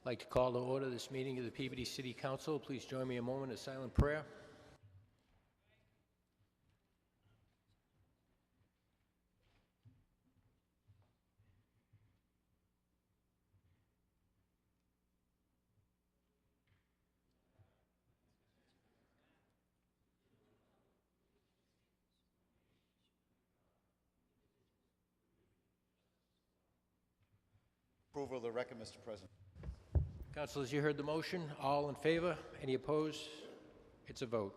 I'd like to call to order this meeting of the Peabody City Council. Please join me a moment of silent prayer. Approval of the record, Mr. President. Councilors, you heard the motion. All in favor? Any opposed? It's a vote.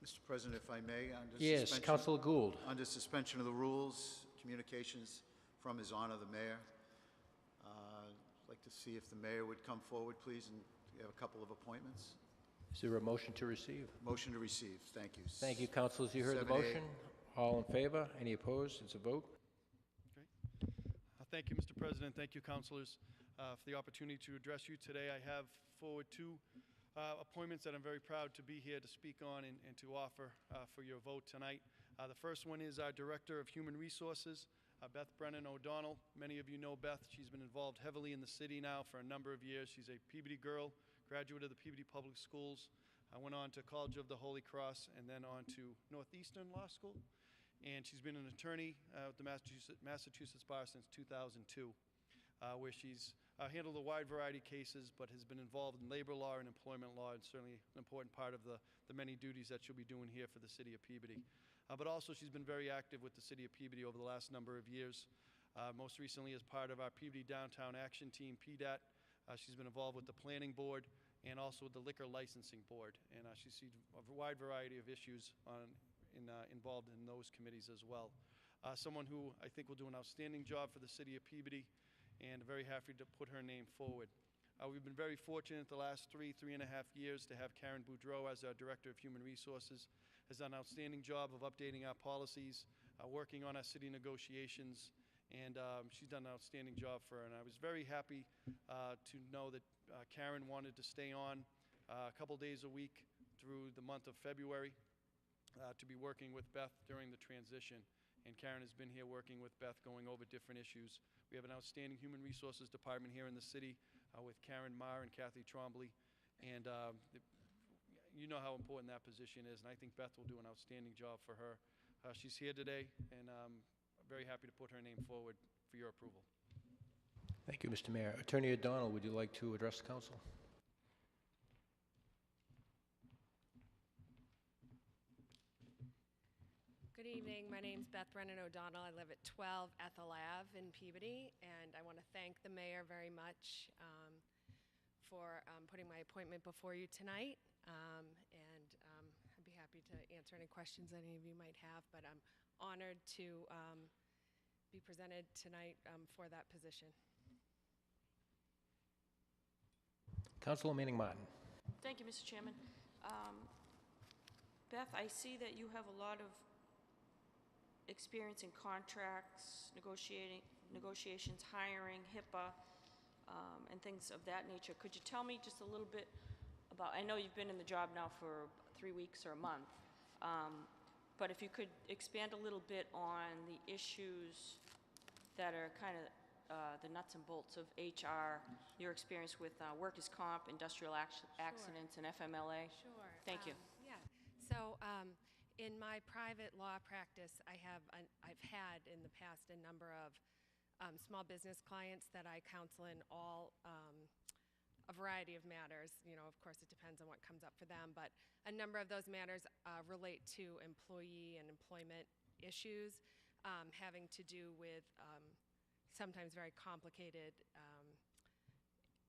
Mr. President, if I may, under Yes, suspension, Councilor Gould. under suspension of the rules, communications from His Honor the Mayor. I'd like to see if the Mayor would come forward, please, and we have a couple of appointments. Is there a motion to receive? Motion to receive. Thank you. Thank you, councilors. You heard the 7A. motion. All in favor? Any opposed? It's a vote. Thank you, Mr. President. Thank you, councilors, for the opportunity to address you today. I have forward two appointments that I'm very proud to be here to speak on and to offer for your vote tonight. The first one is our Director of Human Resources, Beth Brennan O'Donnell. Many of you know Beth. She's been involved heavily in the city now for a number of years. She's a Peabody girl, graduate of the Peabody Public Schools. I went on to College of the Holy Cross and then on to Northeastern Law School. And she's been an attorney at the Massachusetts Bar since 2002, where she's handled a wide variety of cases, but has been involved in labor law and employment law, and certainly an important part of the many duties that she'll be doing here for the city of Peabody. But also she's been very active with the city of Peabody over the last number of years. Most recently as part of our Peabody Downtown Action Team, PDAT. She's been involved with the Planning Board and also with the Liquor Licensing Board. And she's seen a wide variety of issues involved in those committees as well. Someone who I think will do an outstanding job for the city of Peabody, and very happy to put her name forward. We've been very fortunate the last three and a half years to have Karen Boudreau as our Director of Human Resources. Has done an outstanding job of updating our policies, working on our city negotiations, and she's done an outstanding job for her. And I was very happy to know that Karen wanted to stay on a couple days a week through the month of February. To be working with Beth during the transition. And Karen has been here working with Beth, going over different issues. We have an outstanding human resources department here in the city with Karen Marr and Kathy Trombley. And you know how important that position is, and I think Beth will do an outstanding job for her. She's here today, and I'm very happy to put her name forward for your approval. Thank you, Mr. Mayor. Attorney O'Donnell, would you like to address the council? Good evening. My name's Beth Brennan O'Donnell. I live at 12 Ethel Ave in Peabody, and I want to thank the mayor very much for putting my appointment before you tonight. I'd be happy to answer any questions any of you might have, but I'm honored to be presented tonight for that position. Councilor Manning Martin. Thank you, Mr. Chairman. Beth, I see that you have a lot of experience in contracts, negotiations, hiring, HIPAA, and things of that nature. Could you tell me just a little bit about, I know you've been in the job now for 3 weeks or a month, but if you could expand a little bit on the issues that are kind of the nuts and bolts of HR, your experience with workers' comp, industrial accidents, and FMLA. Sure. Thank you. Yeah. So in my private law practice, I've had in the past a number of small business clients that I counsel in all a variety of matters. You know, of course, it depends on what comes up for them, but a number of those matters relate to employee and employment issues having to do with sometimes very complicated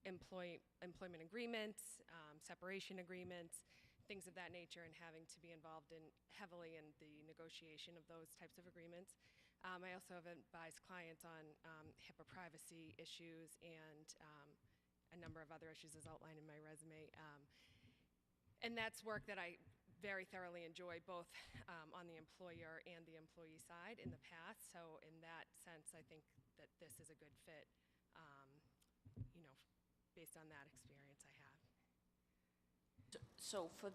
employment agreements, separation agreements, things of that nature, and having to be involved heavily in the negotiation of those types of agreements. I also have advised clients on HIPAA privacy issues and a number of other issues as outlined in my resume. And that's work that I very thoroughly enjoy, both on the employer and the employee side in the past. So in that sense, I think that this is a good fit, you know, based on that experience I have. So for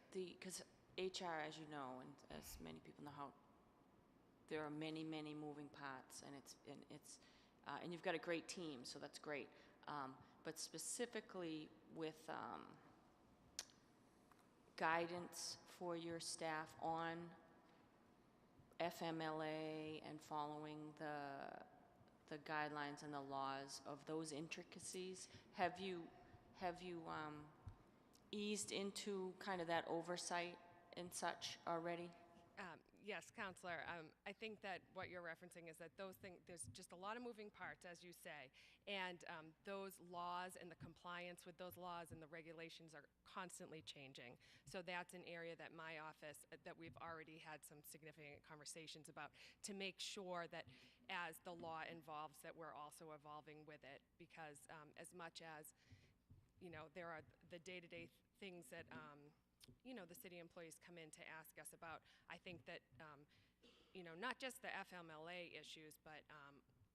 because HR, as you know, and as many people know, how there are many moving parts, and it's and you've got a great team, so that's great. But specifically with guidance for your staff on FMLA and following the guidelines and the laws of those intricacies, have you eased into kind of that oversight and such already? Yes, Counselor. I think that what you're referencing is that those things, there's just a lot of moving parts, as you say, and those laws and the compliance with those laws and the regulations are constantly changing. So that's an area that my office, that we've already had some significant conversations about to make sure that as the law evolves, that we're also evolving with it, because as much as, you know, there are the day-to-day things that you know, the city employees come in to ask us about. I think that, you know, not just the FMLA issues, but,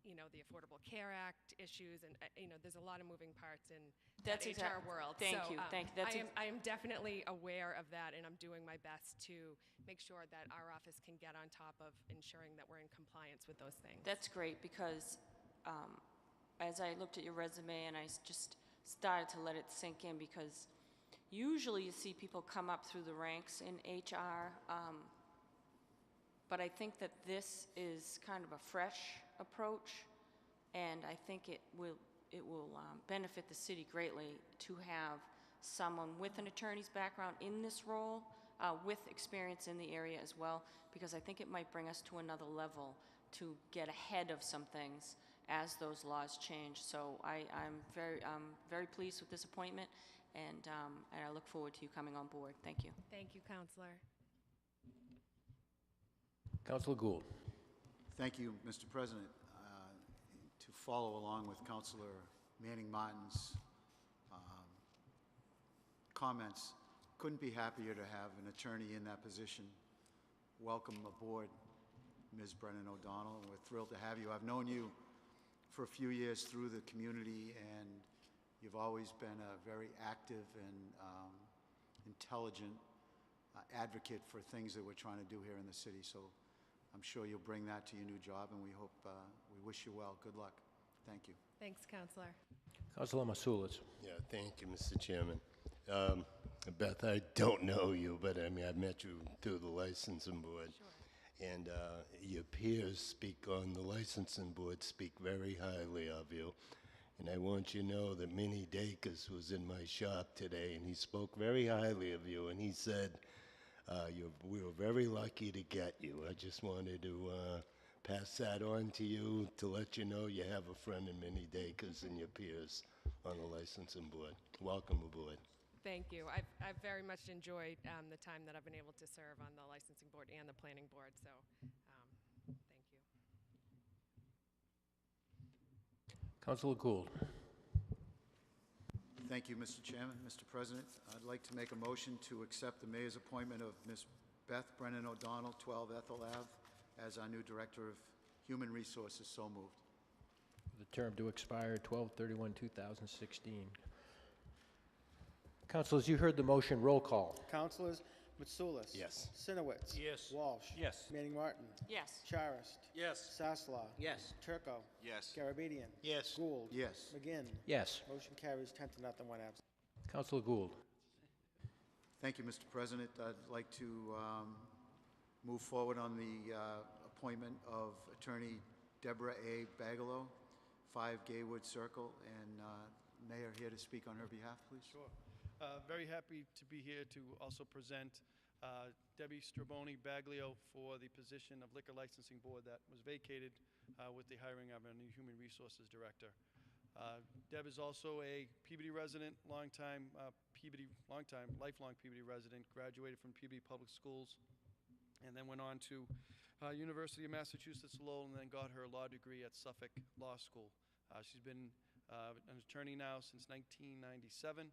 you know, the Affordable Care Act issues, and, you know, there's a lot of moving parts in That's the HR world. Thank So, you, thank you. I am definitely aware of that, and I'm doing my best to make sure that our office can get on top of ensuring that we're in compliance with those things. That's great, because as I looked at your resume and I just started to let it sink in, because usually you see people come up through the ranks in HR, but I think that this is kind of a fresh approach, and I think it will benefit the city greatly to have someone with an attorney's background in this role, with experience in the area as well, because I think it might bring us to another level to get ahead of some things as those laws change. So I'm very pleased with this appointment, and I look forward to you coming on board. Thank you. Thank you, Counselor. Councilor Gould. Thank you, Mr. President. To follow along with Councilor Manning Martin's comments, couldn't be happier to have an attorney in that position. Welcome aboard, Ms. Brennan O'Donnell, and we're thrilled to have you. I've known you for a few years through the community, and you've always been a very active and intelligent advocate for things that we're trying to do here in the city. So I'm sure you'll bring that to your new job, and we hope, we wish you well. Good luck. Thank you. Thanks, Counselor. Councilor Masulis. Yeah, thank you, Mr. Chairman. Beth, I don't know you, but I mean, I've met you through the licensing board. Sure. And your peers speak on the licensing board, speak very highly of you. And I want you to know that Minnie Dacus was in my shop today, and he spoke very highly of you, and he said, we were very lucky to get you. I just wanted to pass that on to you to let you know you have a friend in Minnie Dacus and your peers on the licensing board. Welcome aboard. Thank you. I've very much enjoyed the time that I've been able to serve on the licensing board and the planning board, so thank you. Councilor Gould. Thank you, Mr. Chairman. Mr. President, I'd like to make a motion to accept the mayor's appointment of Ms. Beth Brennan O'Donnell, 12 Ethel Ave, as our new Director of Human Resources. So moved. The term to expire 12/31/2016. Councilors, you heard the motion. Roll call. Councilors Mitsoulas. Yes. Sinowitz. Yes. Walsh. Yes. Manning Martin. Yes. Charist. Yes. Sasslaw. Yes. Turco. Yes. Garabedian. Yes. Gould. Yes. McGinn. Yes. Motion carries 10-0, 1 absent. Councilor Gould. Thank you, Mr. President. I'd like to move forward on the appointment of Attorney Deborah A. Bagalow, 5 Gaywood Circle, and Mayor here to speak on her behalf, please. Sure. Very happy to be here to also present Debbie Straboni Baglio for the position of Liquor Licensing Board that was vacated with the hiring of a new Human Resources Director. Deb is also a Peabody resident, lifelong Peabody resident, graduated from Peabody Public Schools, and then went on to University of Massachusetts Lowell, and then got her law degree at Suffolk Law School. She's been an attorney now since 1997,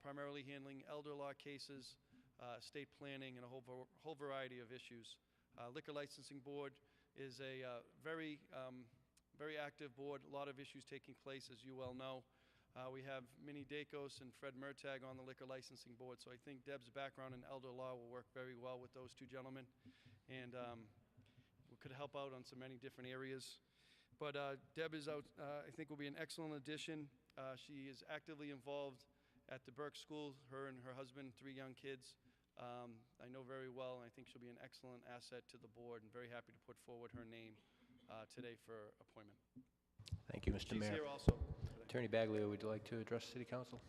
primarily handling elder law cases, estate planning, and a whole variety of issues. Liquor Licensing Board is a very active board, a lot of issues taking place, as you well know. We have Minnie Dacus and Fred Mertag on the Liquor Licensing Board, so I think Deb's background in elder law will work very well with those two gentlemen, and we could help out on so many different areas. But Deb is out, I think will be an excellent addition. She is actively involved at the Burke School, her and her husband, 3 young kids. I know very well, and I think she'll be an excellent asset to the board, and very happy to put forward her name today for appointment. Thank you, Mr. She's Mayor. here also today. Attorney Baglio, would you like to address City Council?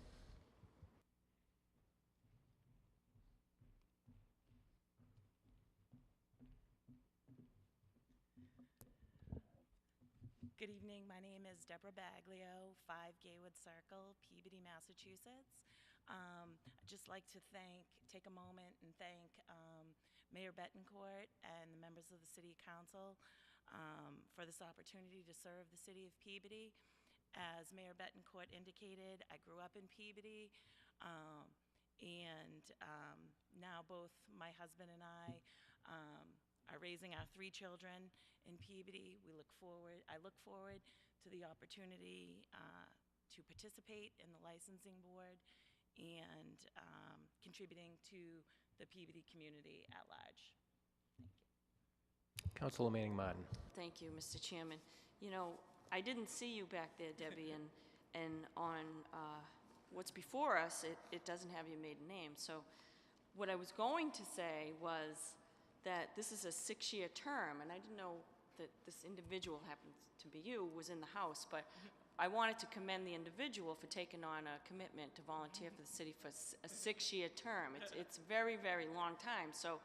Good evening. My name is Deborah Baglio, 5 Gaywood Circle, Peabody, Massachusetts. I'd just like to take a moment and thank Mayor Betancourt and the members of the City Council for this opportunity to serve the City of Peabody. As Mayor Betancourt indicated, I grew up in Peabody, and now both my husband and I are raising our 3 children in Peabody. I look forward to the opportunity to participate in the licensing board and contributing to the Peabody community at large. Thank you. Councilor Manning Martin. Thank you, Mr. Chairman. You know, I didn't see you back there, Debbie, and on what's before us, it doesn't have your maiden name. So what I was going to say was that this is a 6-year term, and I didn't know that this individual happens to be you, was in the House, but I wanted to commend the individual for taking on a commitment to volunteer for the city for a 6-year term. It's a very, very long time. So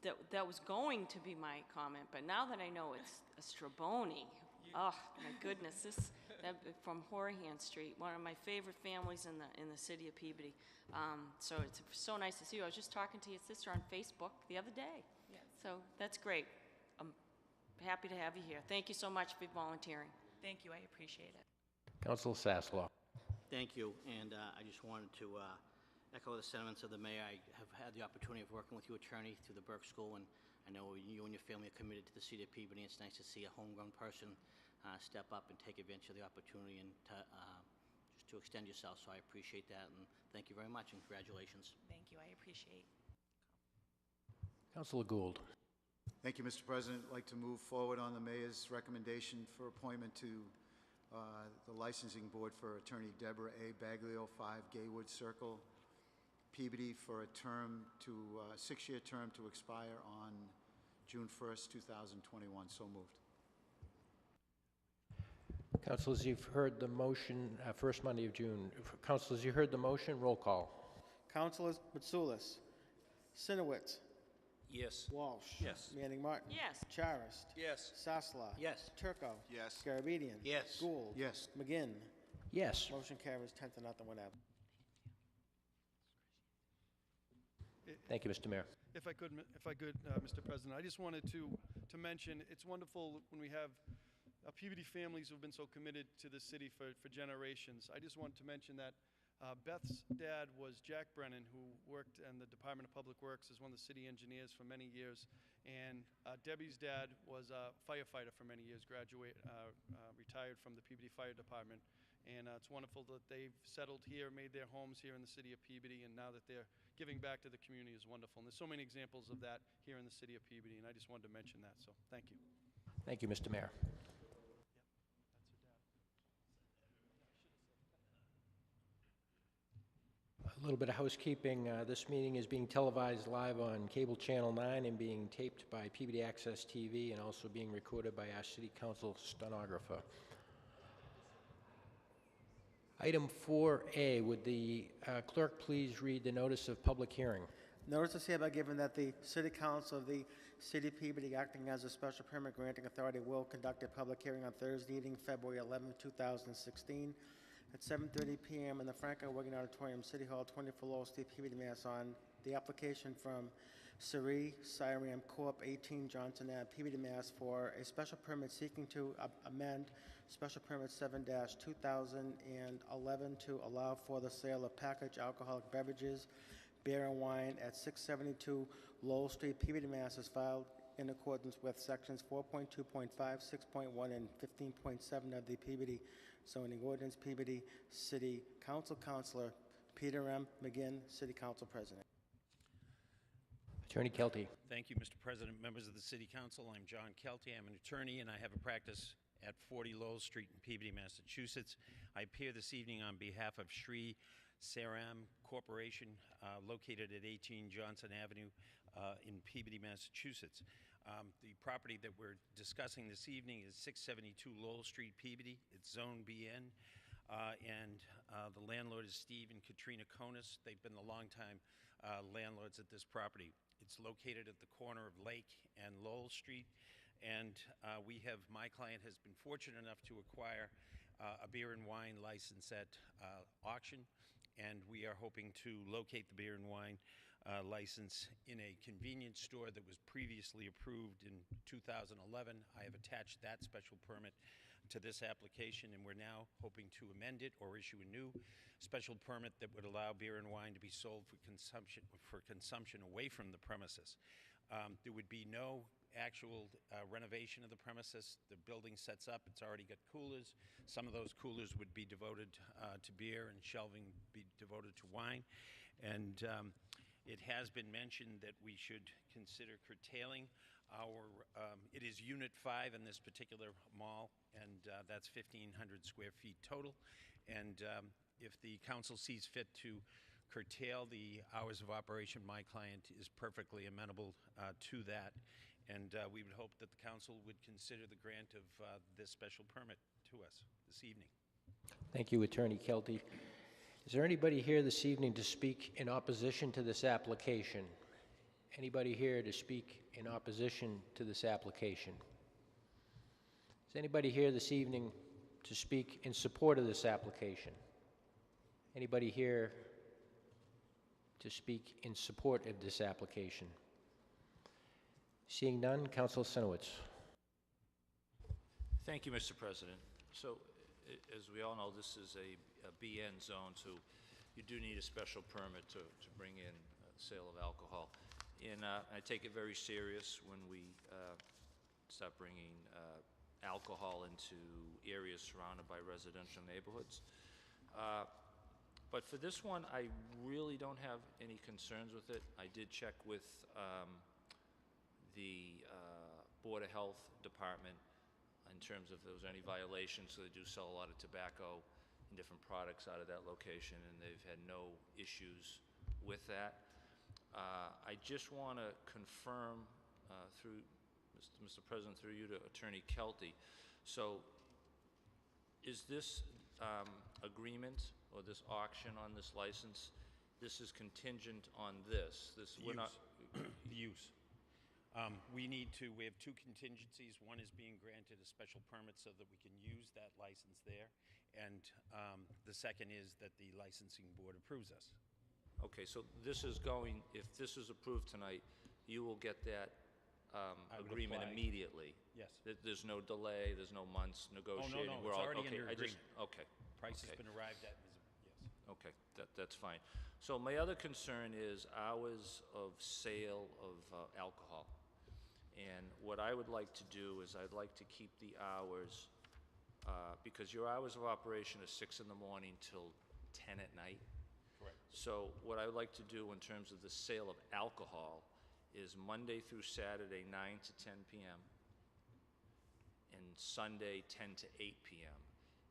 that was going to be my comment, but now that I know it's a Straboni, oh my goodness, from Horahan Street, one of my favorite families in the city of Peabody. So it's so nice to see you. I was just talking to your sister on Facebook the other day. Yes. So that's great. I'm happy to have you here. Thank you so much for volunteering. Thank you. I appreciate it. Councilor Sasslaw. Thank you, and I just wanted to echo the sentiments of the mayor. I have had the opportunity of working with you, attorney, through the Burke School, and I know you and your family are committed to the city of Peabody. It's nice to see a homegrown person step up and take advantage of the opportunity and just to extend yourself, so I appreciate that, and thank you very much, and congratulations. Thank you. I appreciate it. Councilor Gould. Thank you, Mr. President. I'd like to move forward on the mayor's recommendation for appointment to the licensing board for Attorney Deborah A. Baglio, 5 Gaywood Circle, Peabody, for a term to 6-year term to expire on June 1st, 2021. So moved. Councilors, you've heard the motion, first Monday of June. Councilors, you heard the motion. Roll call. Councilors Mitsoulas, Sinowitz, Yes. Walsh. Yes. Manning Martin. Yes. Charist. Yes. Sasla. Yes. Turco. Yes. Garabedian. Yes. Gould. Yes. McGinn. Yes. Motion carries 10-0, 1 absent. Thank you, Mr. Mayor. If I could, Mr. President, I just wanted to mention, it's wonderful when we have Peabody families who've been so committed to the city for generations. I just wanted to mention that Beth's dad was Jack Brennan, who worked in the Department of Public Works as one of the city engineers for many years. And Debbie's dad was a firefighter for many years, retired from the Peabody Fire Department. And it's wonderful that they've settled here, made their homes here in the city of Peabody, and now that they're giving back to the community is wonderful. And there's so many examples of that here in the city of Peabody, and I just wanted to mention that, so thank you. Thank you, Mr. Mayor. A little bit of housekeeping. This meeting is being televised live on Cable Channel 9 and being taped by Peabody Access TV and also being recorded by our City Council stenographer. Item 4A, would the clerk please read the notice of public hearing? Notice is hereby given that the City Council of the City of Peabody, acting as a special permit granting authority, will conduct a public hearing on Thursday evening, February 11, 2016, at 7:30 p.m. in the Franco Wigan Auditorium, City Hall, 24 Lowell Street, Peabody, Mass. On the application from Sari Siram Corp., 18 Johnson Ave, Peabody, Mass. For a special permit seeking to amend Special Permit 7-2011 to allow for the sale of packaged alcoholic beverages, beer and wine at 672 Lowell Street, Peabody, Mass. Is filed in accordance with sections 4.2.5, 6.1, and 15.7 of the Peabody zoning ordinance. Peabody City Council Councilor Peter M. McGinn, City Council President. Attorney Kelty. Thank you, Mr. President, members of the City Council. I'm John Kelty. I'm an attorney, and I have a practice at 40 Lowell Street in Peabody, Massachusetts. I appear this evening on behalf of Sri Saram Corporation, located at 18 Johnson Avenue in Peabody, Massachusetts. The property that we're discussing this evening is 672 Lowell Street, Peabody. It's Zone BN, and the landlord is Steve and Katrina Konis. They've been the longtime landlords at this property. It's located at the corner of Lake and Lowell Street, and my client has been fortunate enough to acquire a beer and wine license at auction, and we are hoping to locate the beer and wine license in a convenience store that was previously approved in 2011. I have attached that special permit to this application, and we're now hoping to amend it or issue a new special permit that would allow beer and wine to be sold for consumption away from the premises. There would be no actual renovation of the premises. The building sets up. It's already got coolers. Some of those coolers would be devoted to beer and shelving be devoted to wine. And it has been mentioned that we should consider curtailing our, it is Unit 5 in this particular mall, and that's 1,500 square feet total. And if the council sees fit to curtail the hours of operation, my client is perfectly amenable to that. And we would hope that the council would consider the grant of this special permit to us this evening. Thank you, Attorney Kelty. Is there anybody here this evening to speak in opposition to this application? Anybody here to speak in opposition to this application? Is anybody here this evening to speak in support of this application? Anybody here to speak in support of this application? Seeing none, Council Sinowitz. Thank you, Mr. President. So, as we all know, this is a BN zone, so you do need a special permit to bring in sale of alcohol. And I take it very serious when we start bringing alcohol into areas surrounded by residential neighborhoods. But for this one, I really don't have any concerns with it. I did check with the Board of Health Department in terms of if there was any violations, so they do sell a lot of tobacco and different products out of that location, and they've had no issues with that. I just want to confirm through, Mr. President, through you to Attorney Kelty. So is this agreement or this auction on this license, this is contingent on this? We're not... Use. We have two contingencies. One is being granted a special permit so that we can use that license there. And the second is that the licensing board approves us. Okay, so this is going, if this is approved tonight, you will get that agreement apply. Immediately? Yes. There's no delay, there's no months negotiating? Oh, no, it's already okay, under agreement. Okay. Price okay. has been arrived at. Yes. Okay, that's fine. So my other concern is hours of sale of alcohol. And what I would like to do is I'd like to keep the hours, because your hours of operation is 6 in the morning till 10 at night. Correct. So what I would like to do in terms of the sale of alcohol is Monday through Saturday, 9 to 10 p.m., and Sunday, 10 to 8 p.m.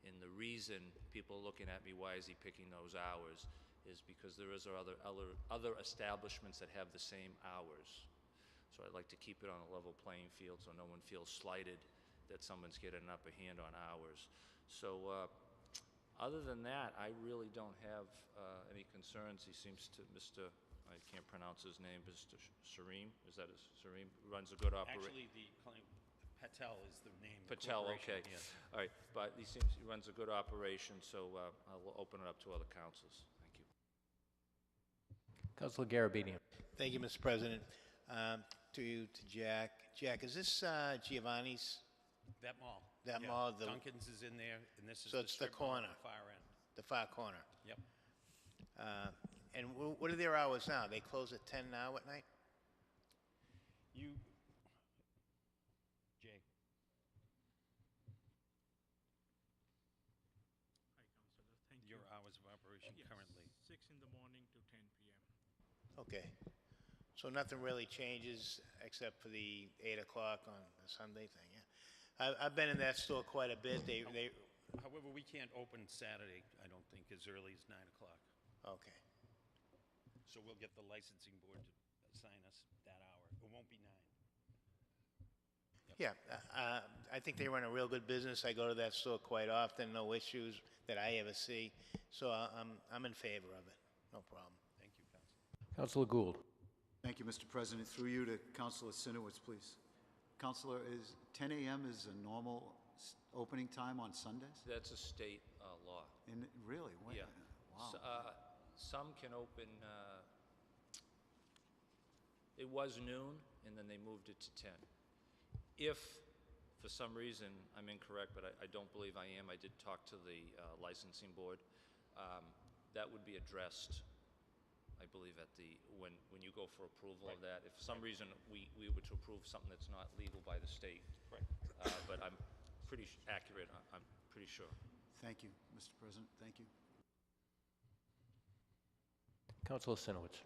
And the reason people are looking at me, why is he picking those hours, is because there is other establishments that have the same hours. So I'd like to keep it on a level playing field so no one feels slighted that someone's getting an upper hand on hours. So other than that, I really don't have any concerns. He seems to, I can't pronounce his name, Mr. Sarim, is that his, Sarim, runs a good operation. Actually, the claim, Patel is the name. Patel, okay. Yes. All right, but he runs a good operation, so I'll open it up to other councils. Thank you. Councilor Garabedian. Thank you, Mr. President. To you, to Jack. Jack, is this Giovanni's? That mall. That Yeah. mall? Duncan's is in there, and this is So it's the strip mall corner. on the far end. The far corner. Yep. And what are their hours now? They close at 10 now at night? You, Jay. Hi, Councilor. Thank you. Your hours of operation Yes, currently. 6 in the morning to 10 p.m. Okay. So nothing really changes except for the 8 o'clock on the Sunday thing, yeah. I've been in that store quite a bit. They, However, we can't open Saturday, I don't think, as early as 9 o'clock. okay. So we'll get the licensing board to assign us that hour. It won't be 9. Yeah, I think they run a real good business. I go to that store quite often, no issues that I ever see. So I'm in favor of it, no problem. Thank you, Council. Councilor Gould. Thank you, Mr. President. Through you to Councilor Sinowitz, please. Councilor, is 10 a.m. is a normal opening time on Sundays? That's a state law. And really? When- Yeah. Wow. Some can open, it was noon, and then they moved it to 10. If, for some reason, I'm incorrect, but I don't believe I am, I did talk to the licensing board, that would be addressed, I believe, at the, when you go for approval of that. If for some reason we were to approve something that's not legal by the state. Right. But I'm pretty accurate, I'm pretty sure. Thank you, Mr. President. Thank you. Councilor Sinowitz.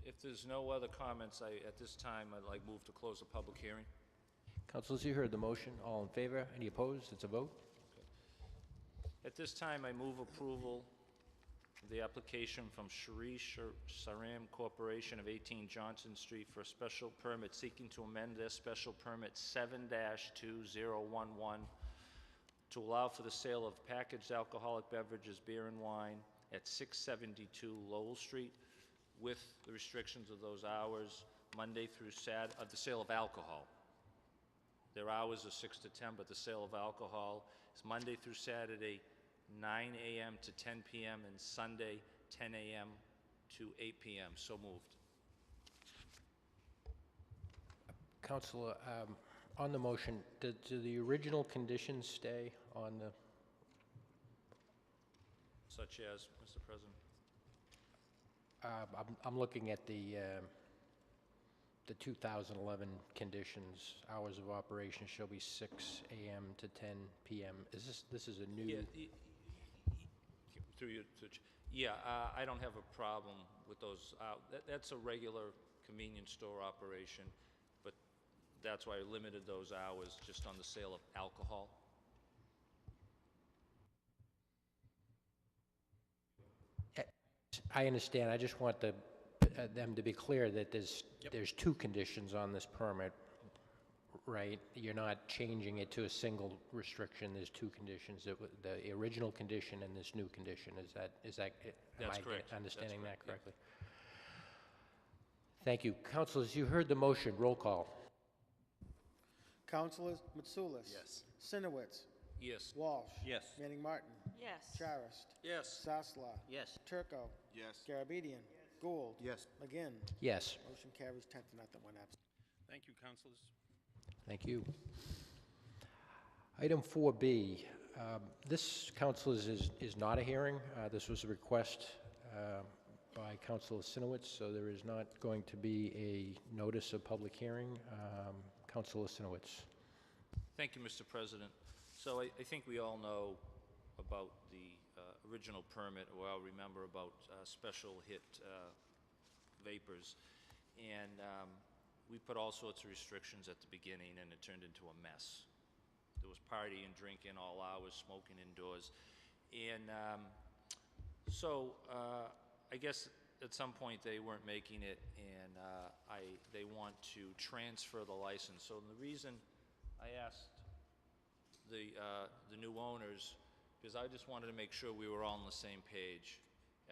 If there's no other comments, at this time, I'd like move to close the public hearing. Councilors, you heard the motion. All in favor? Any opposed? It's a vote. At this time, I move approval of the application from Shri Saram Corporation of 18 Johnson Street for a special permit seeking to amend their special permit 7-2011 to allow for the sale of packaged alcoholic beverages, beer and wine at 672 Lowell Street with the restrictions of those hours, Monday through Saturday, the sale of alcohol. Their hours are 6 to 10, but the sale of alcohol is Monday through Saturday, 9 a.m. to 10 p.m., and Sunday, 10 a.m. to 8 p.m. So moved. Councilor, on the motion, do the original conditions stay on the, Such as, Mr. President? I'm looking at the 2011 conditions. Hours of operation shall be 6 a.m. to 10 p.m. This is a new? Yeah, through you, I don't have a problem with those. That's a regular convenience store operation, but that's why I limited those hours just on the sale of alcohol. I understand. I just want them to be clear that there's two conditions on this permit, right? You're not changing it to a single restriction. There's two conditions, the original condition and this new condition. Is that That's am correct. I understanding That's that correct, correctly? Thank you. Councilors, you heard the motion. Roll call. Councilors Mitsoulas. Yes. Sinowitz. Yes. Walsh. Yes. Manning Martin. Yes. Charist. Yes. Sasla. Yes. Turco. Yes. Garabedian. Gould. Yes. McGinn. Yes. Motion carries 10 to nothing, one absent. Thank you, councilors. Thank you. Item 4B. This, councilors, is not a hearing. This was a request by Councilor Sinowitz, so there is not going to be a notice of public hearing. Councilor Sinowitz. Thank you, Mr. President. So I think we all know about the original permit, or I'll remember about special hit vapors. And we put all sorts of restrictions at the beginning, and it turned into a mess. There was partying, drinking all hours, smoking indoors. And so I guess at some point they weren't making it, and they want to transfer the license. So the reason I asked the new owners, because I just wanted to make sure we were all on the same page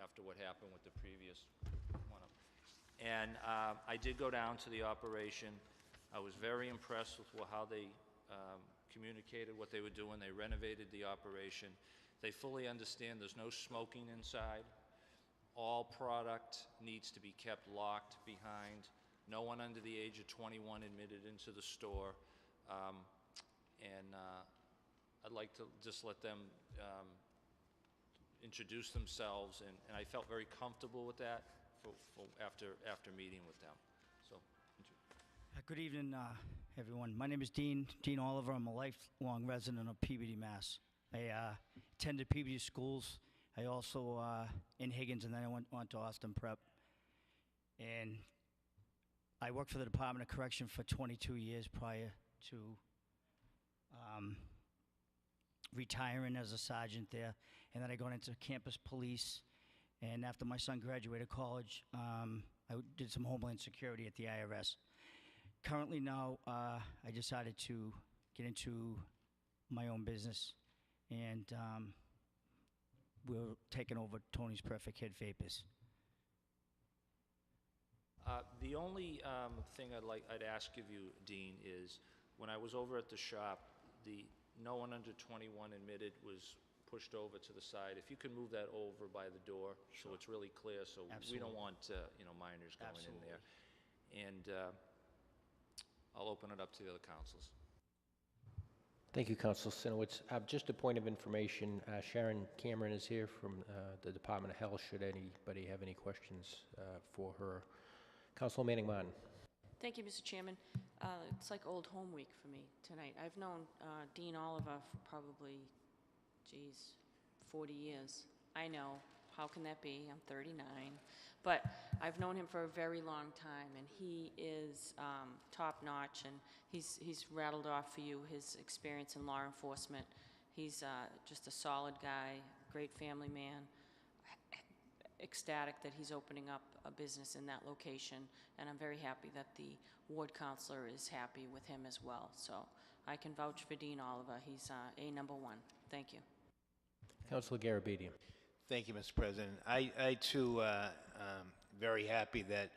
after what happened with the previous one. And I did go down to the operation. I was very impressed with how they communicated what they were doing. They renovated the operation. They fully understand there's no smoking inside. All product needs to be kept locked behind. No one under the age of 21 admitted into the store. I'd like to just let them introduce themselves, and I felt very comfortable with that after meeting with them. So, Good evening, everyone. My name is Dean Oliver. I'm a lifelong resident of Peabody, Mass. I attended Peabody schools. I also in Higgins, and then I went to Austin Prep. And I worked for the Department of Correction for 22 years prior to retiring as a sergeant there, and then I got into campus police, and after my son graduated college, I did some homeland security at the IRS. Currently now, I decided to get into my own business, and we're taking over Tony's Perfect Hit Vapors. The only thing I'd ask of you, Dean, is when I was over at the shop, no one under 21 admitted was pushed over to the side. If you could move that over by the door, so it's really clear, so we don't want minors going in there. And I'll open it up to the other councils. Thank you, Council Sinowitz. Just a point of information, Sharon Cameron is here from the Department of Health, should anybody have any questions for her. Councilor Manning Martin. Thank you, Mr. Chairman. It's like old home week for me tonight. I've known Dean Oliver for probably, 40 years. I know, how can that be? I'm 39. But I've known him for a very long time, and he is top-notch, and he's rattled off for you his experience in law enforcement. He's just a solid guy, great family man, ecstatic that he's opening up a business in that location, and I'm very happy that the ward counselor is happy with him as well. So I can vouch for Dean Oliver. He's a number one. Thank you. Councilor Garabedian. Thank you, Mr. President. I too, very happy that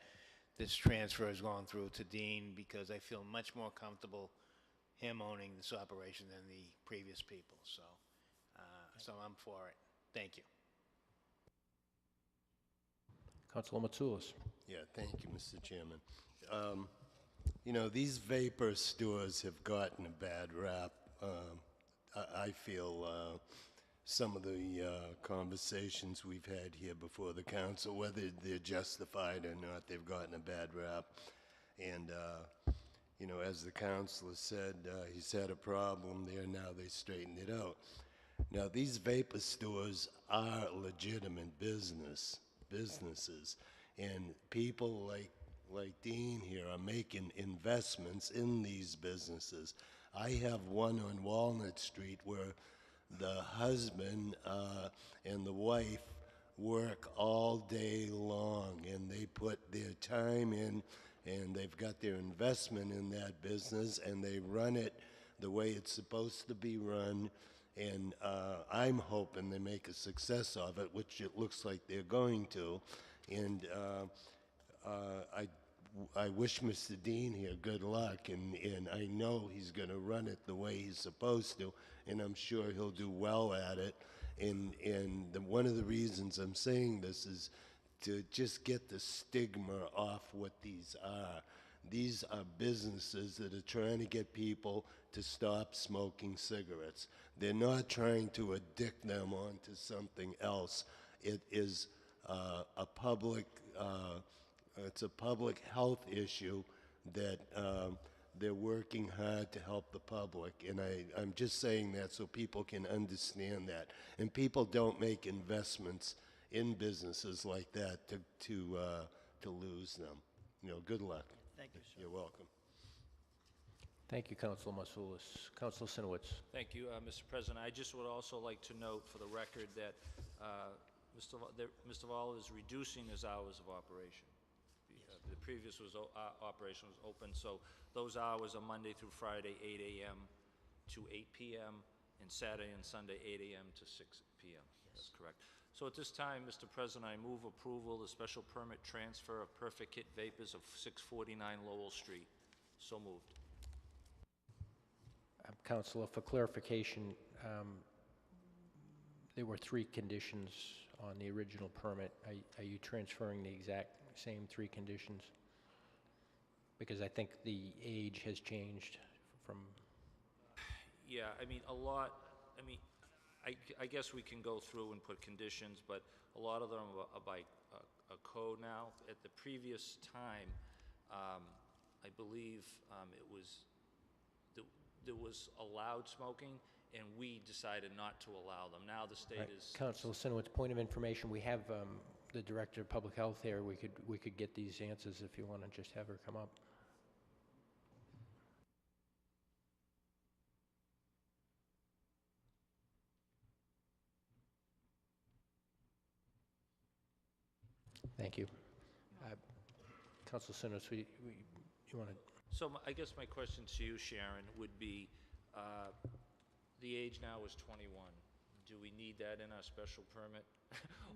this transfer has gone through to Dean, because I feel much more comfortable him owning this operation than the previous people. So, so I'm for it. Thank you. Councilor Matsoulis. Yeah, thank you, Mr. Chairman. You know, these vapor stores have gotten a bad rap. I feel some of the conversations we've had here before the council, whether they're justified or not, they've gotten a bad rap. And, you know, as the councilor said, he's had a problem there, now they straightened it out. Now, these vapor stores are legitimate businesses, and people like Dean here are making investments in these businesses. I have one on Walnut Street where the husband and the wife work all day long, and they put their time in, and they've got their investment in that business, and they run it the way it's supposed to be run. And I'm hoping they make a success of it, which it looks like they're going to. And I wish Mr. Dean here good luck, and I know he's going to run it the way he's supposed to, and I'm sure he'll do well at it. And one of the reasons I'm saying this is to just get the stigma off what these are. These are businesses that are trying to get people to stop smoking cigarettes. They're not trying to addict them onto something else. It is a public health issue that they're working hard to help the public, and I'm just saying that so people can understand that. And people don't make investments in businesses like that to lose them. You know, good luck. Thank you, sir. You're welcome. Thank you, Councilor Matsoulis. Councilor Sinowitz. Thank you, Mr. President. I just would also like to note for the record that Mr. Vol is reducing his hours of operation. The previous operation was open, so those hours are Monday through Friday, 8 a.m. to 8 p.m., and Saturday and Sunday, 8 a.m. to 6 p.m. That's correct. So at this time, Mr. President, I move approval of the special permit transfer of Perfect Hit Vapors of 649 Lowell Street. So moved. Councilor, for clarification, there were 3 conditions on the original permit. Are you transferring the exact same 3 conditions? Because I think the age has changed from... Yeah, I mean, I guess we can go through and put conditions, but a lot of them are by a code now. At the previous time, I believe there was allowed smoking, and we decided not to allow them. Now the state is... Councilor Sinowitz, point of information, we have the Director of Public Health here, we could get these answers if you want to just have her come up. Thank you. Council Sinos, you want to? So I guess my question to you, Sharon, would be, the age now is 21. Do we need that in our special permit?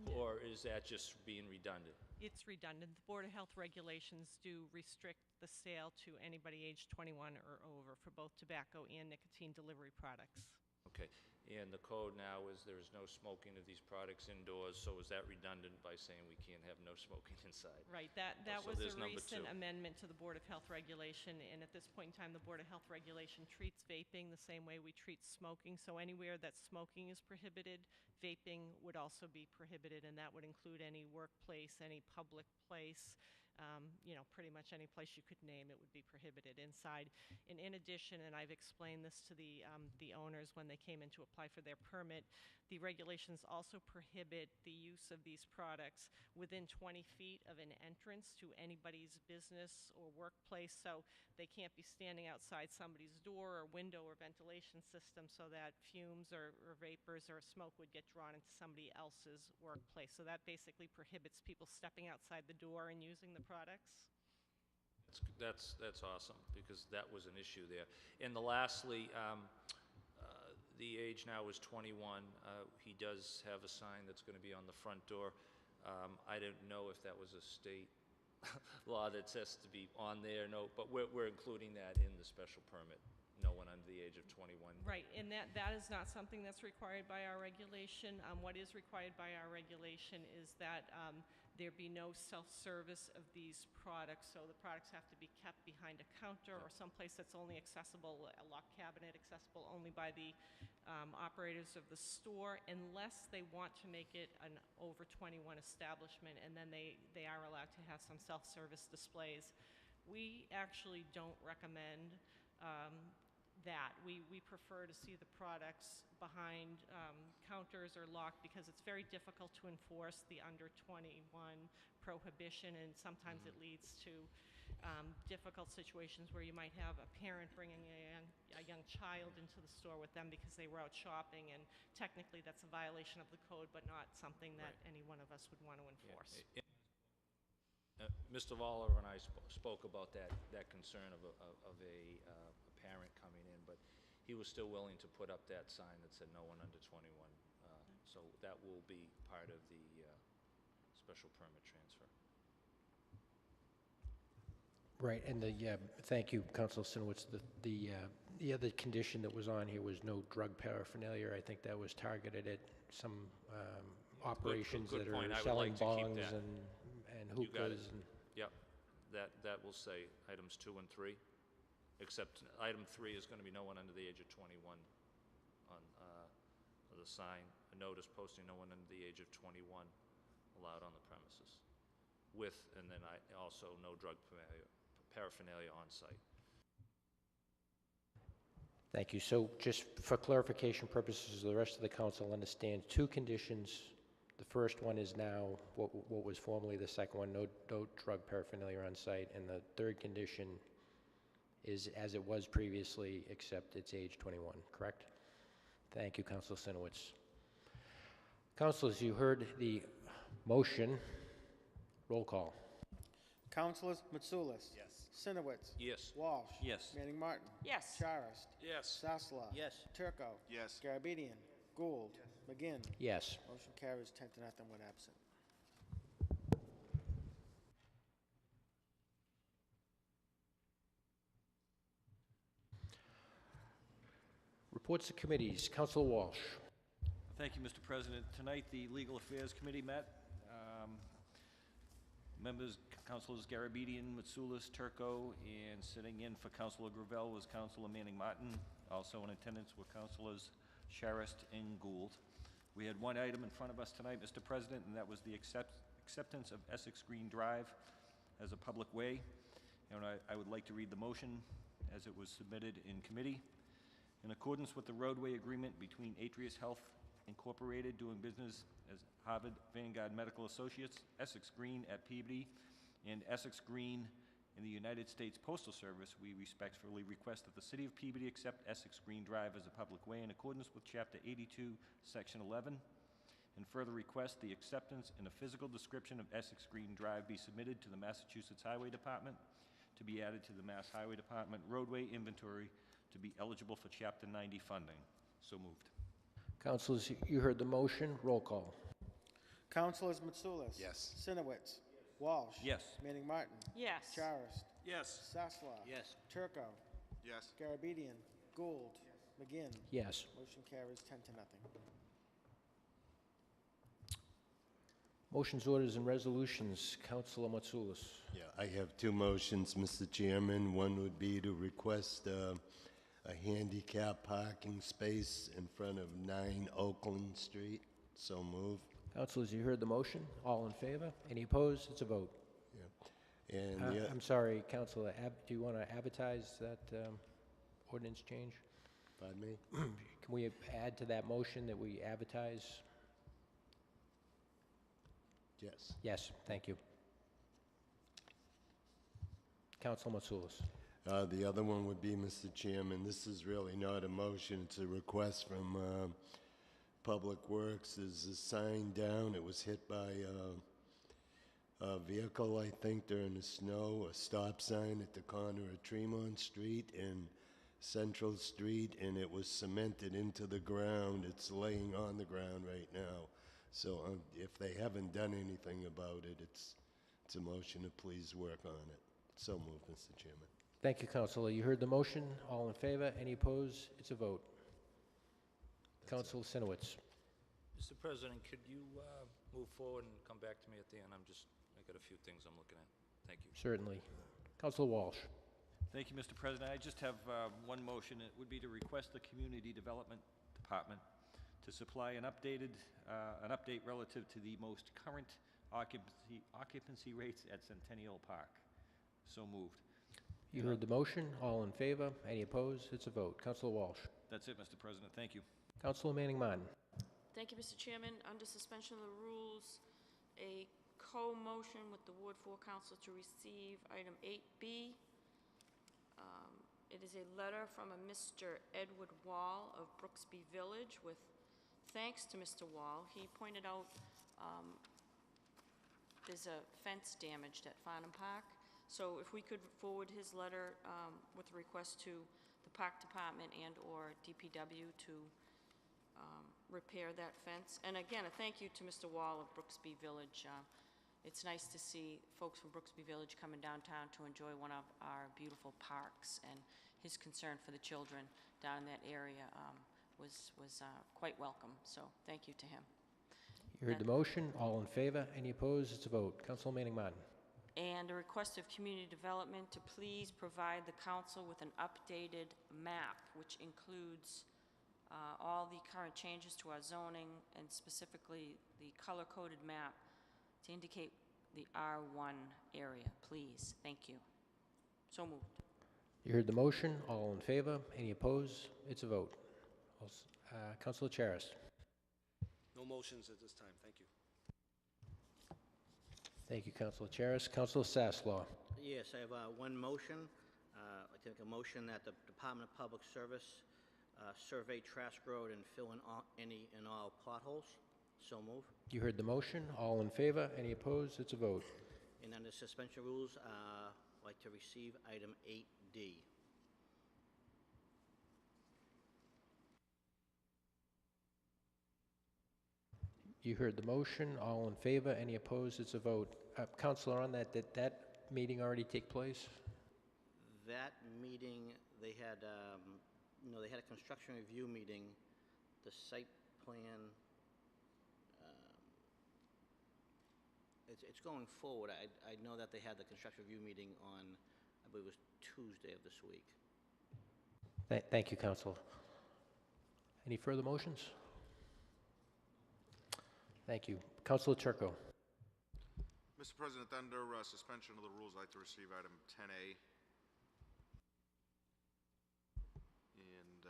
Or is that just being redundant? It's redundant. The Board of Health regulations do restrict the sale to anybody aged 21 or over for both tobacco and nicotine delivery products. Okay, and the code now is there is no smoking of these products indoors, so is that redundant by saying we can't have no smoking inside? Right, that So was there's a number recent two. amendment to the Board of Health regulation, and at this point in time, the Board of Health regulation treats vaping the same way we treat smoking, so anywhere that smoking is prohibited, vaping would also be prohibited, and that would include any workplace, any public place, you know, pretty much any place you could name, it would be prohibited inside. And in addition, and I've explained this to the owners when they came in to apply for their permit, the regulations also prohibit the use of these products within 20 feet of an entrance to anybody's business or workplace, so they can't be standing outside somebody's door or window or ventilation system so that fumes or vapors or smoke would get drawn into somebody else's workplace. So that basically prohibits people stepping outside the door and using the products. That's awesome, because that was an issue there. And lastly, the age now is 21. He does have a sign that's going to be on the front door. I didn't know if that was a state law that says to be on there, no, but we're including that in the special permit. No one under the age of 21. Right, and that is not something that's required by our regulation. What is required by our regulation is that there be no self-service of these products, so the products have to be kept behind a counter or someplace that's only accessible, a locked cabinet accessible only by the operators of the store, unless they want to make it an over 21 establishment, and then they are allowed to have some self-service displays. We actually don't recommend that. We prefer to see the products behind counters or locked, because it's very difficult to enforce the under 21 prohibition, and sometimes it leads to difficult situations where you might have a parent bringing a young child into the store with them because they were out shopping, and technically that's a violation of the code, but not something that any one of us would want to enforce. Mr. Voller and I spoke about that concern of a parent coming in, but he was still willing to put up that sign that said no one under 21. So that will be part of the special permit transfer. Right, and thank you, Council Sinowitz. The other condition that was on here was no drug paraphernalia. I think that was targeted at some operations good that point. are I would selling like to keep bongs that. and You got it. hookahs. And Yep, that will say items 2 and 3, except item 3 is going to be no one under the age of 21 on the sign, a notice posting no one under the age of 21 allowed on the premises, and then also no drug paraphernalia on site. Thank you. So just for clarification purposes, the rest of the council understands two conditions. The first one is now what was formerly the second one, no drug paraphernalia on site, and the third condition is as it was previously, except it's age 21, correct? Thank you, Councilor Sinowitz. Councilors, you heard the motion. Roll call. Councilors Mitsoulas. Yes. Sinowitz. Yes. Walsh. Yes. Manning Martin. Yes. Charist. Yes. Sasla. Yes. Turco. Yes. Garabedian. Gould. McGinn. Yes. Motion carries 10 to nothing when absent. Reports of committees. Councilor Walsh. Thank you, Mr. President. Tonight, the Legal Affairs Committee met. Members, Councilors Garabedian, Mitsoulas, Turco, and sitting in for Councilor Gravel was Councilor Manning Martin. Also in attendance were Councilors Charist and Gould. We had one item in front of us tonight, Mr. President, and that was the acceptance of Essex Green Drive as a public way. And I would like to read the motion as it was submitted in committee. In accordance with the roadway agreement between Atrius Health Incorporated, doing business as Harvard Vanguard Medical Associates, Essex Green at Peabody, and Essex Green in the United States Postal Service, we respectfully request that the City of Peabody accept Essex Green Drive as a public way in accordance with Chapter 82, Section 11, and further request the acceptance and a physical description of Essex Green Drive be submitted to the Massachusetts Highway Department to be added to the Mass Highway Department roadway inventory to be eligible for Chapter 90 funding. So moved. Councilors, you heard the motion. Roll call. Councilors Mitsoulas. Yes. Sinowitz. Walsh. Yes. Manning Martin. Yes. Charis. Yes. Sasslaw. Yes. Turco. Yes. Garabedian. Gould. McGinn. Yes. Motion carries 10 to nothing. Motions, orders, and resolutions. Councilor Matsoulis. Yeah, I have two motions, Mr. Chairman. One would be to request a handicap parking space in front of 9 Oakland Street. So moved. Councilors, you heard the motion. All in favor? Any opposed? It's a vote. Yeah. And the, I'm sorry, Councilor, do you want to advertise that ordinance change? pardon me? Can we add to that motion that we advertise? Yes. Yes, thank you. Councilor Matsoulis. The other one would be, Mr. Chairman, this is really not a motion, it's a request from Public Works. There's a sign down, it was hit by a vehicle, I think, during the snow, a stop sign at the corner of Tremont Street and Central Street, and it was cemented into the ground. It's laying on the ground right now. So if they haven't done anything about it, it's a motion to please work on it. So moved, Mr. Chairman. Thank you, Councilor. You heard the motion. All in favor? Any opposed? It's a vote. Councilor Sinowitz. Mr. President, could you move forward and come back to me at the end? I got a few things I'm looking at. Thank you. Certainly. Councilor Walsh. Thank you, Mr. President. I just have one motion. It would be to request the Community Development Department to supply an update relative to the most current occupancy rates at Centennial Park. So moved. You heard the motion. All in favor? Any opposed? It's a vote. Councilor Walsh. That's it, Mr. President. Thank you. Councilor Manning Martin. Thank you, Mr. Chairman. Under suspension of the rules, a co-motion with the Ward 4 Council to receive item 8B. It is a letter from a Mr. Edward Wall of Brooksby Village with thanks to Mr. Wall. He pointed out there's a fence damaged at Farnham Park. So if we could forward his letter with a request to the Park Department and/or DPW to repair that fence. And again, a thank you to Mr. Wall of Brooksby Village. It's nice to see folks from Brooksby Village coming downtown to enjoy one of our beautiful parks, and his concern for the children down in that area was quite welcome. So thank you to him. You heard the motion. All in favor? Any opposed? It's a vote. Councilor Manning Martin. And a request of Community Development to please provide the council with an updated map, which includes all the current changes to our zoning and specifically the color-coded map to indicate the R1 area, please. Thank you. So moved. You heard the motion. All in favor? Any opposed? It's a vote. Councilor Charis. No motions at this time. Thank you. Thank you, Councilor Charis. Councilor Sasslaw. Yes, I have one motion. I take a motion that the Department of Public Service survey Trask Road and fill in any and all potholes. So move. You heard the motion. All in favor? Any opposed? It's a vote. And under suspension rules, I'd like to receive item 8D. You heard the motion. All in favor? Any opposed? It's a vote. Councilor, on that, did that meeting already take place? That meeting, they had, they had a construction review meeting. The site plan, it's going forward. I know that they had the construction review meeting on, I believe it was Tuesday of this week. Thank you, Councilor. Any further motions? Thank you. Councilor Turco. Mr. President, under suspension of the rules, I'd like to receive item 10A. And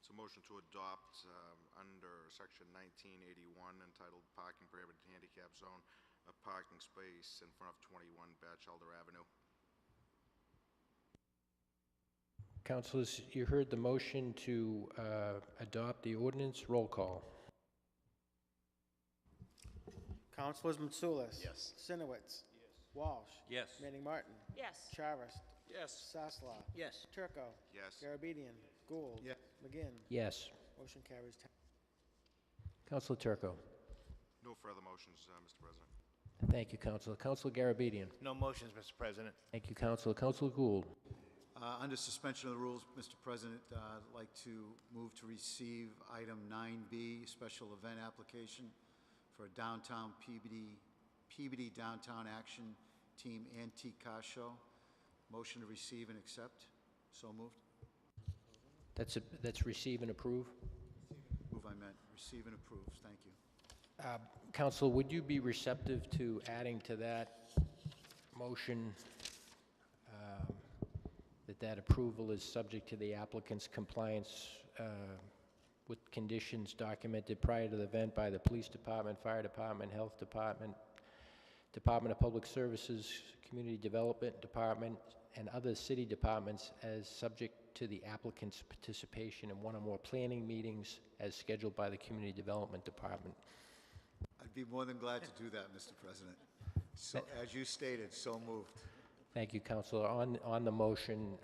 it's a motion to adopt under Section 1981 entitled Parking Prohibited Handicap Zone, a parking space in front of 21 Batchelder Avenue. Councilors, you heard the motion to adopt the ordinance. Roll call. Councilors Mitsoulas. Yes. Sinowitz. Walsh. Yes. Manning Martin. Yes. Charist. Yes. Sasslaw. Yes. Turco. Yes. Garabedian. Gould. Yes. McGinn. Yes. Motion carries 10. Councilor Turco. No further motions, Mr. President. Thank you, Councilor. Councilor Garabedian. No motions, Mr. President. Thank you, Councilor. Councilor Gould. Under suspension of the rules, Mr. President, I'd like to move to receive item 9B, special event application for a downtown Peabody Downtown Action Team Antique Car Show. Motion to receive and accept. So moved. That's receive and approve. Move, I meant. Receive and approve. Thank you. Council, would you be receptive to adding to that motion that approval is subject to the applicant's compliance with conditions documented prior to the event by the Police Department, Fire Department, Health Department, Department of Public Services, Community Development Department, and other city departments as subject to the applicant's participation in one or more planning meetings as scheduled by the Community Development Department? I'd be more than glad to do that, Mr. President. So, as you stated, so moved. Thank you, Councilor. On the motion,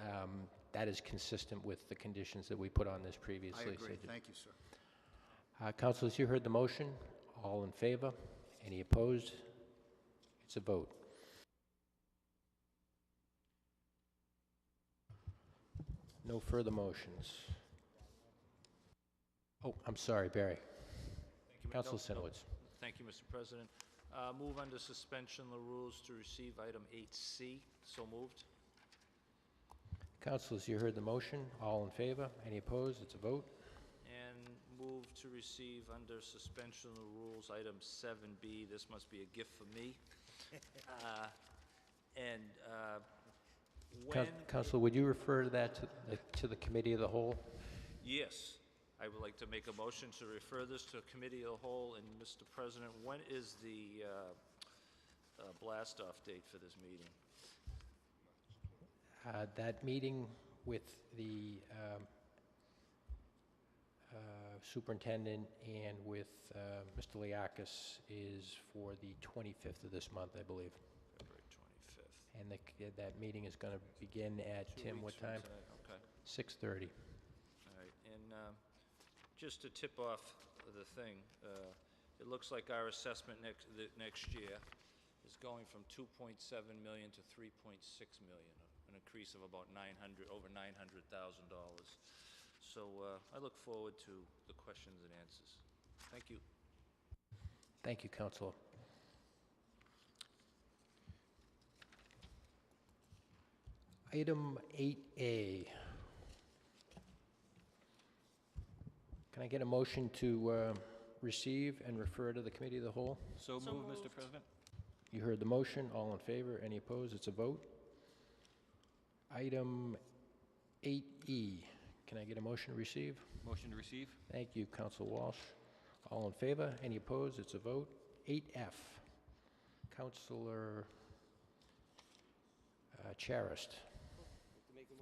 that is consistent with the conditions that we put on this previously. I agree. Thank you, sir. Councilors, you heard the motion. All in favor? Any opposed? It's a vote. No further motions. Oh, I'm sorry, Barry. Councilor Sinowitz. Thank you, Mr. President. Move under suspension of the rules to receive item 8C. So moved. Councilors, you heard the motion. All in favor? Any opposed? It's a vote. And move to receive under suspension of the rules item 7B. This must be a gift for me. When... Councilor, would you refer to that to the Committee of the Whole? Yes. I would like to make a motion to refer this to a committee of the whole. And, Mr. President, when is the blast-off date for this meeting? That meeting with the superintendent and with Mr. Liakis is for the 25th of this month, I believe. February 25th. And that meeting is going to begin at, Tim, what time? Okay. 6:30. All right. And just to tip off the thing, it looks like our assessment next year is going from $2.7 million to $3.6 million, an increase of about over $900,000. So I look forward to the questions and answers. Thank you. Thank you, Councilor. Item 8A. Can I get a motion to receive and refer to the Committee of the Whole? So moved, Mr. President. You heard the motion. All in favor? Any opposed? It's a vote. Item 8E. Can I get a motion to receive? Motion to receive. Thank you, Council Walsh. All in favor? Any opposed? It's a vote. 8F. Councilor Charist. To make a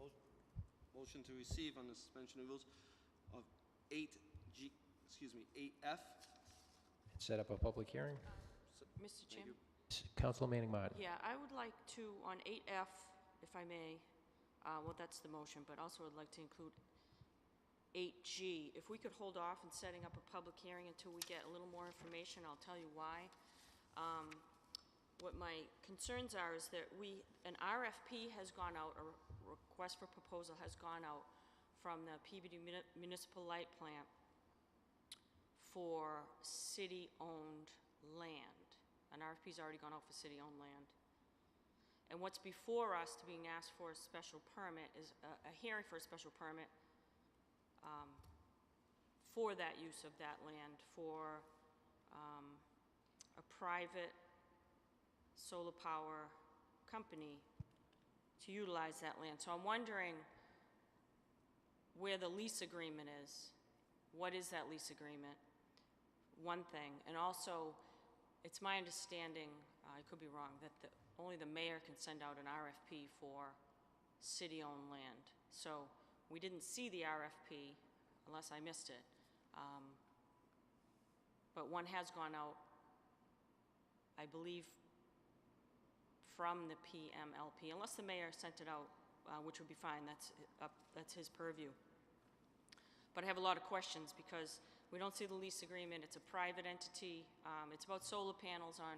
motion to receive on the suspension of rules of 8F. Set up a public hearing. Mr. Chairman? Councilor Manning Martin. Yeah, I would like to, on 8F, if I may, well, that's the motion, but also would like to include 8G. If we could hold off on setting up a public hearing until we get a little more information, I'll tell you why. What my concerns are is that an RFP has gone out, a request for proposal has gone out from the Peabody Municipal Light Plant for city-owned land. An RFP's already gone out for city-owned land. And what's before us to being asked for a special permit is a hearing for a special permit for that use of that land for a private solar power company to utilize that land. So I'm wondering where the lease agreement is what is that lease agreement? One thing, and also, it's my understanding, I could be wrong, that only the mayor can send out an RFP for city-owned land. So we didn't see the RFP, unless I missed it. But one has gone out, I believe, from the PMLP, unless the mayor sent it out, which would be fine, that's his purview. But I have a lot of questions because we don't see the lease agreement. It's a private entity. It's about solar panels on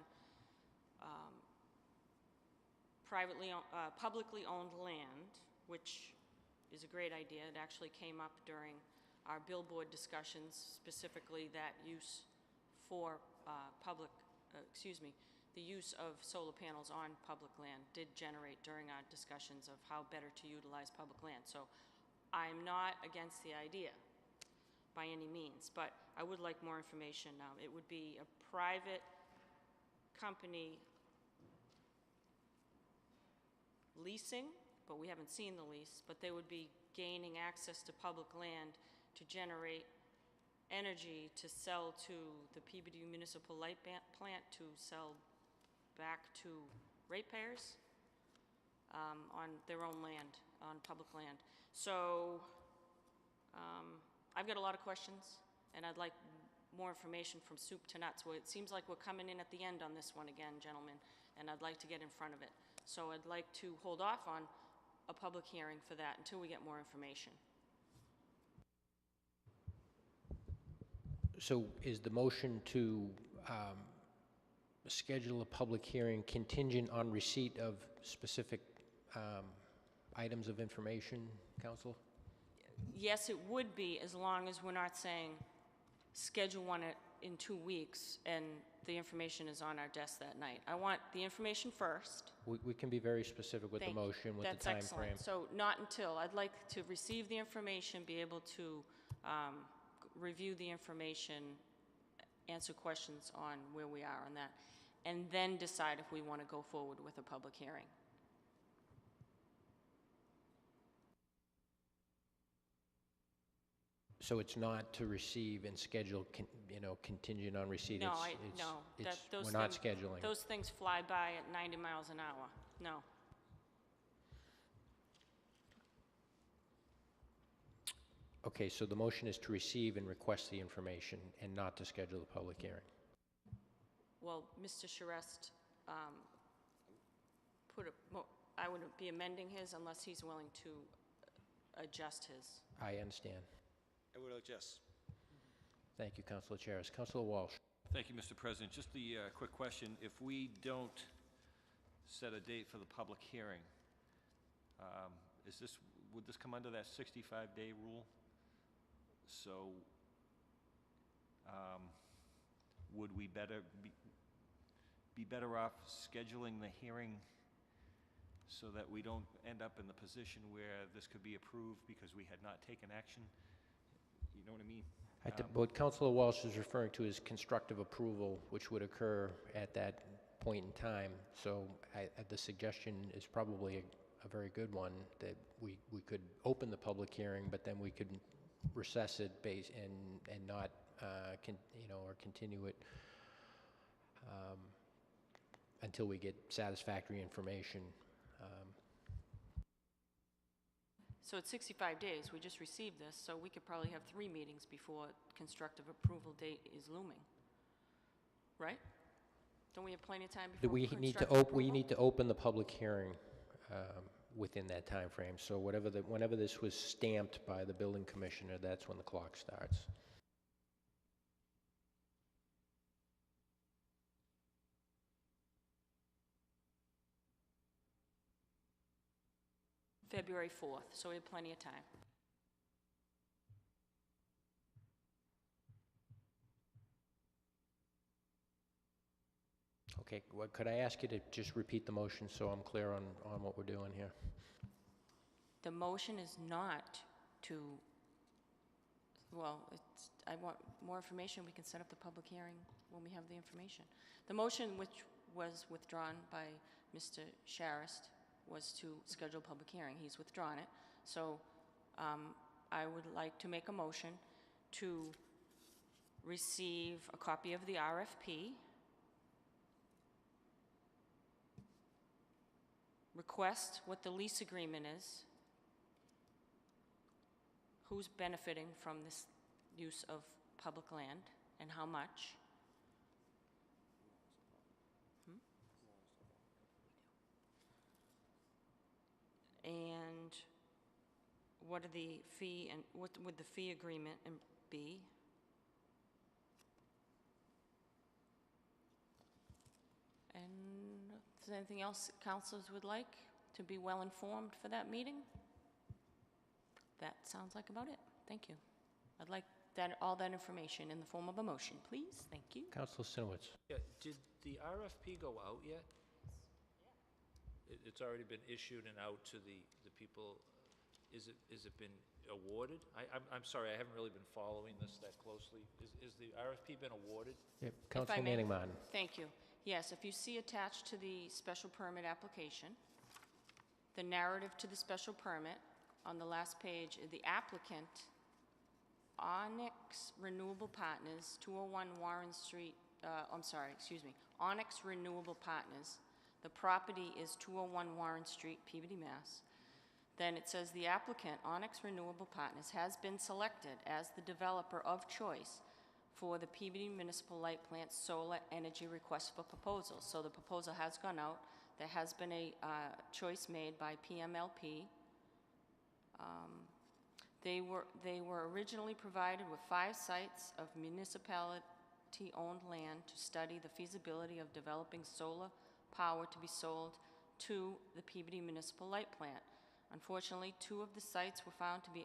publicly owned land, which is a great idea. It actually came up during our billboard discussions, specifically that use for the use of solar panels on public land did generate during our discussions of how better to utilize public land. So I'm not against the idea by any means, but I would like more information now. It would be a private company leasing, but we haven't seen the lease, but they would be gaining access to public land to generate energy to sell to the Peabody Municipal Light Plant, to sell back to ratepayers on their own land, on public land. So I've got a lot of questions, and I'd like more information from soup to nuts. Well, it seems like we're coming in at the end on this one again, gentlemen, and I'd like to get in front of it. So I'd like to hold off on a public hearing for that until we get more information. So is the motion to schedule a public hearing contingent on receipt of specific items of information, Council? Yes, it would be, as long as we're not saying schedule one in 2 weeks and the information is on our desk that night. I want the information first. We can be very specific with the Thank you. motion, with the That's time excellent. frame. So not until, I'd like to receive the information, be able to review the information, answer questions on where we are on that, and then decide if we want to go forward with a public hearing. So it's not to receive and schedule, contingent on receipt? No, We're not scheduling. Those things fly by at 90 miles an hour. No. Okay, so the motion is to receive and request the information and not to schedule the public hearing. Well, Mr. Charest I wouldn't be amending his unless he's willing to adjust his. I understand. I would adjust. Thank you, Councilor Charis. Councilor Walsh. Thank you, Mr. President. Just the quick question. If we don't set a date for the public hearing, would this come under that 65-day rule? So would we be better off scheduling the hearing so that we don't end up in the position where this could be approved because we had not taken action? You know what I mean? What Councilor Walsh is referring to is constructive approval, which would occur at that point in time. So the suggestion is probably a very good one, that we could open the public hearing, but then we could recess it and not or continue it until we get satisfactory information. So it's 65 days. We just received this, so we could probably have 3 meetings before constructive approval date is looming. Right? Don't we have plenty of time before We need to open the public hearing within that time frame. So whenever this was stamped by the building commissioner, that's when the clock starts. February 4th, so we have plenty of time. Okay, could I ask you to just repeat the motion so I'm clear on what we're doing here? The motion is not to, I want more information. We can set up the public hearing when we have the information. The motion which was withdrawn by Mr. Charest was to schedule a public hearing. He's withdrawn it. So I would like to make a motion to receive a copy of the RFP, request what the lease agreement is, who's benefiting from this use of public land, and how much. And what are the fee, and what would the fee agreement be? And is there anything else councilors would like to be well informed for that meeting? That sounds like about it. Thank you. I'd like that, all that information in the form of a motion, please. Thank you. Councilor Sinowitz. Yeah, did the RFP go out yet? It's already been issued and out to the people. Is it been awarded? I'm sorry, I haven't really been following this that closely. Is the RFP been awarded? Yep. If I Councilor may. Manning Martin. Thank you. Yes, if you see attached to the special permit application, the narrative to the special permit on the last page, the applicant, Onyx Renewable Partners, 201 Warren Street, Onyx Renewable Partners. The property is 201 Warren Street, Peabody, Mass. Then it says the applicant, Onyx Renewable Partners, has been selected as the developer of choice for the Peabody Municipal Light Plant Solar Energy Request for Proposal. So the proposal has gone out. There has been a choice made by PMLP. They were originally provided with 5 sites of municipality-owned land to study the feasibility of developing solar power to be sold to the Peabody Municipal Light Plant. Unfortunately, 2 of the sites were found to be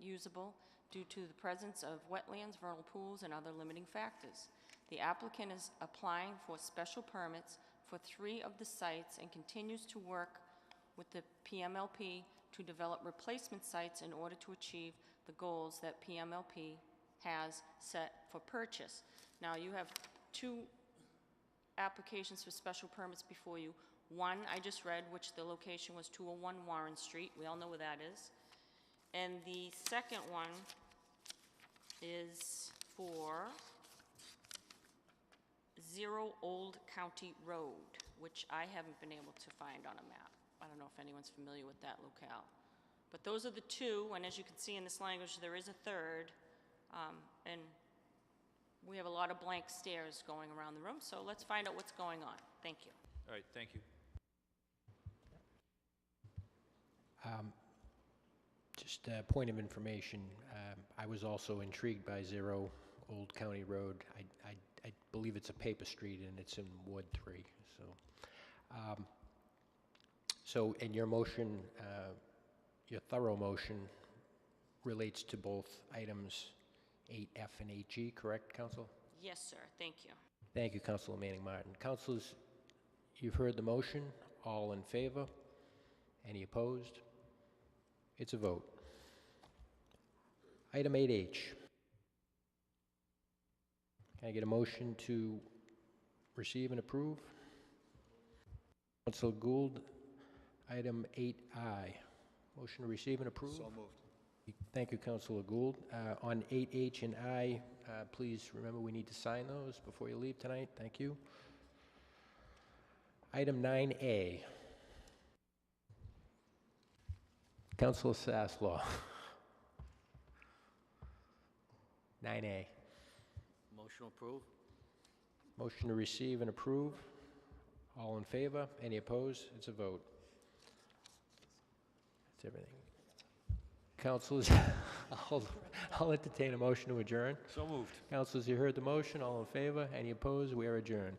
unusable due to the presence of wetlands, vernal pools, and other limiting factors. The applicant is applying for special permits for 3 of the sites and continues to work with the PMLP to develop replacement sites in order to achieve the goals that PMLP has set for purchase. Now, you have 2 applications for special permits before you. One I just read, which the location was 201 Warren Street. We all know where that is. And the second one is for 0 Old County Road, which I haven't been able to find on a map. I don't know if anyone's familiar with that locale. But those are the 2, and as you can see in this language, there is a third. And we have a lot of blank stares going around the room, so let's find out what's going on. Thank you. All right, thank you. Just a point of information, I was also intrigued by 0 Old County Road. I believe it's a paper street and it's in Ward 3. So in your motion, your thorough motion relates to both items 8F and 8G, correct, Council? Yes, sir. Thank you. Thank you, Councilor Manning Martin. Councilors, you've heard the motion. All in favor? Any opposed? It's a vote. Item 8H. Can I get a motion to receive and approve? Councilor Gould, item 8I. Motion to receive and approve? So moved. Thank you, Councilor Gould. On 8H and I, please remember we need to sign those before you leave tonight. Thank you. Item 9A. Councilor Sasslaw. 9A. Motion approved. Motion to receive and approve. All in favor? Any opposed? It's a vote. That's everything. Councilors, I'll entertain a motion to adjourn. So moved. Councilors, you heard the motion. All in favor? Any opposed? We are adjourned.